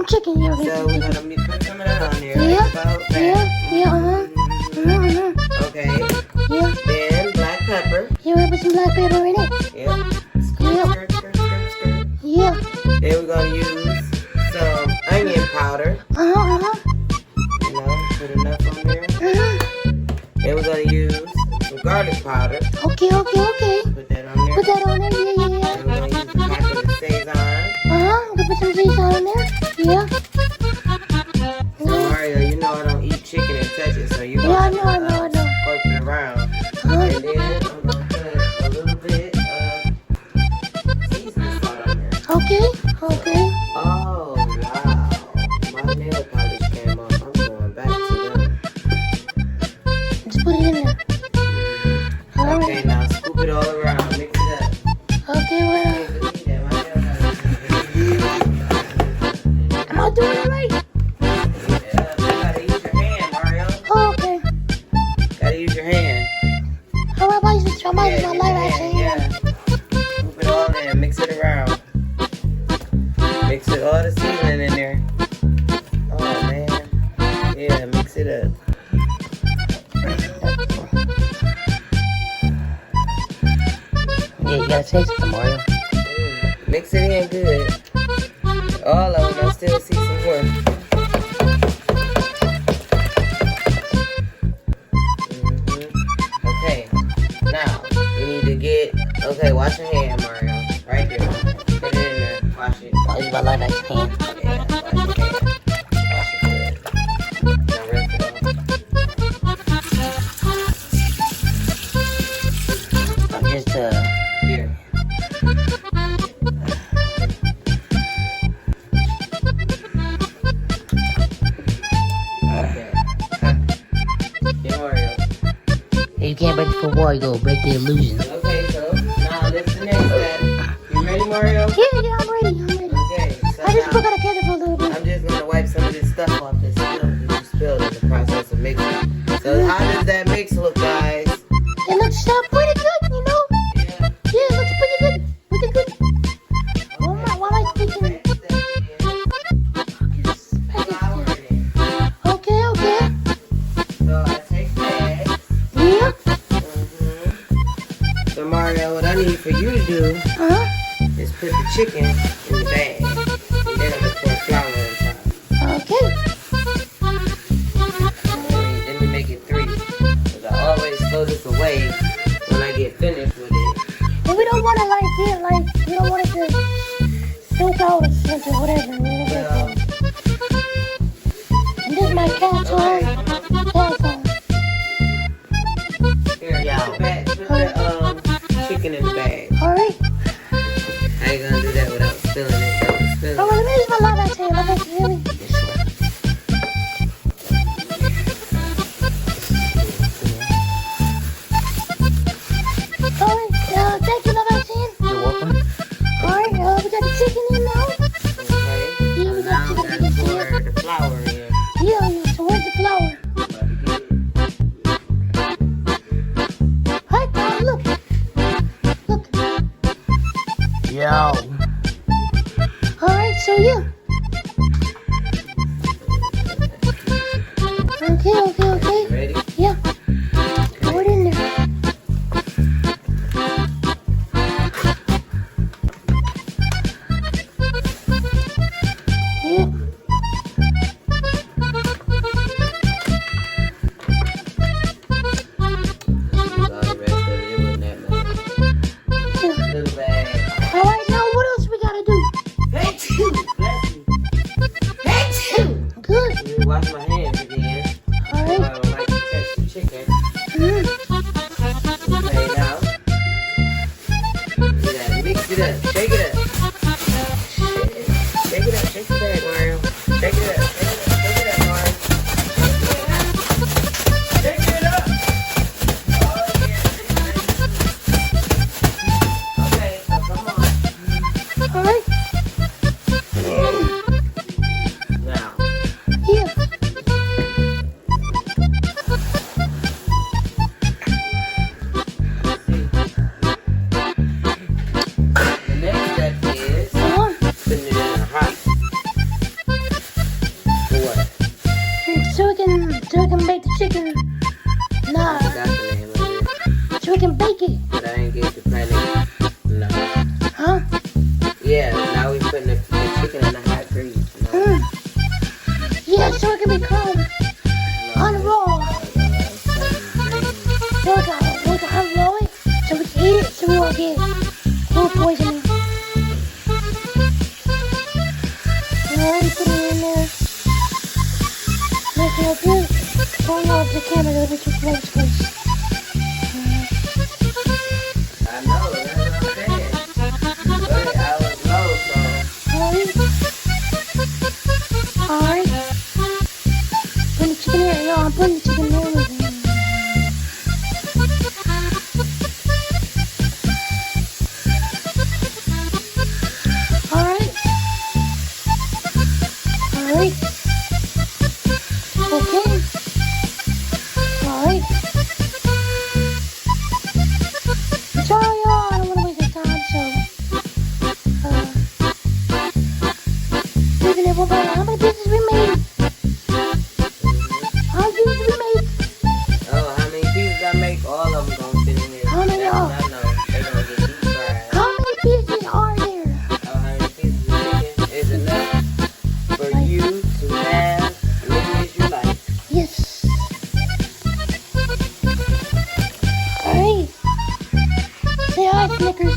chicken. Yeah, So we're gonna put some of that on there. Yeah, About that. Okay. Yeah. Then black pepper. Yeah, we'll put some black pepper in it. Yep. Skirt. Yeah. Then we're gonna use some onion powder. You know, put enough on there. Then we're gonna use some garlic powder. Okay. Put that on there. Put that on there. Yeah. Then we're gonna use the packet of Sazon. We can put some Sazon in there. Yeah. So Mario, you know I don't eat chicken and touch it, so you Yeah, I know. scoop it around. And then I'm gonna put a little bit of seasoning salt on there. Okay. Oh wow, my nail polish came off. I'm going back to them. Just put it in there. Okay, now scoop it all around, mix it up. Okay, what? Am I doing it right? Gotta use your hand, Mario. Oh, okay. Gotta use your hand. How about I use my light action? Yeah. Scoop it all in, mix it around. Mix it all the seasoning in there. Oh man. Yeah, mix it up. Yeah, you gotta taste it, Mario. Mix it in good. All of them, I still see some more. Okay, now we need to get. Okay, wash your hand, Mario. Right there. Put it in there. Wash it. I'll use my light action hand. Yeah, wash your hand. Wash it good. Now rinse it off. I'm just Here. you can't break the fourth wall, you go break the illusion. Okay, so now that's the next step. You ready, Mario? Yeah, I'm ready. Okay, so I just now forgot to catch it for a little bit. I'm just gonna wipe some of this stuff off this stuff that you spilled in the process of mixing. So how does that mix look, guys? It looks pretty good, you know? Yeah. Yeah, it looks pretty good. Oh my, while I speaking. Okay. So I take that. Yeah. So Mario, what I need for you to do is put the chicken in the bag. And then I'm gonna pour flour on top. Okay. Let me make it 3. Because I always throw this away when I get finished with it. And we don't want to we don't want it to soak out or something, whatever. Well, And this is my cat's home. here, put the chicken in the bag. Alright. How you gonna do that without spilling it? Oh, let me use my light action hand. Really? Alright, thank you, light action hand. You're welcome. Alright, we got the chicken in now. Okay. Yeah, we got Now we chicken gotta in pour the flour in. Yeah, so where's the flour? Hi, Carl, look. Yo. Alright, so yeah. Okay. Ready? Yeah. Pour it in there. Yeah. All the rest of it wasn't that much. Little bag. Alright, now what so we can bake it. But I ain't get the panic. No. Huh? Yeah, now we putting the chicken in the hot grease. No. Yeah, so it can be cold on the roll. So we can unroll it so we can eat it so we won't get food poisoning. Alright, put it in there. Make it up here. Turn off the camera a little bit too close, please. I know, that's what I'm saying. But I was low, so. Alright. Put the chicken here. No, I'm putting the chicken there with it. Alright. Alright. Okay. Alright. Sorry, y'all. I don't want to waste your time, so. Listen, everybody, how many pieces we made? How many pieces we made? Oh, how many pieces I make? All of them gonna fit in here. How many That's are? what I know. They gonna get deep fried. How many pieces are there? Oh, how many pieces of chicken is enough for you to have as many as you like? Yes. Alright. Say hi, Snickers.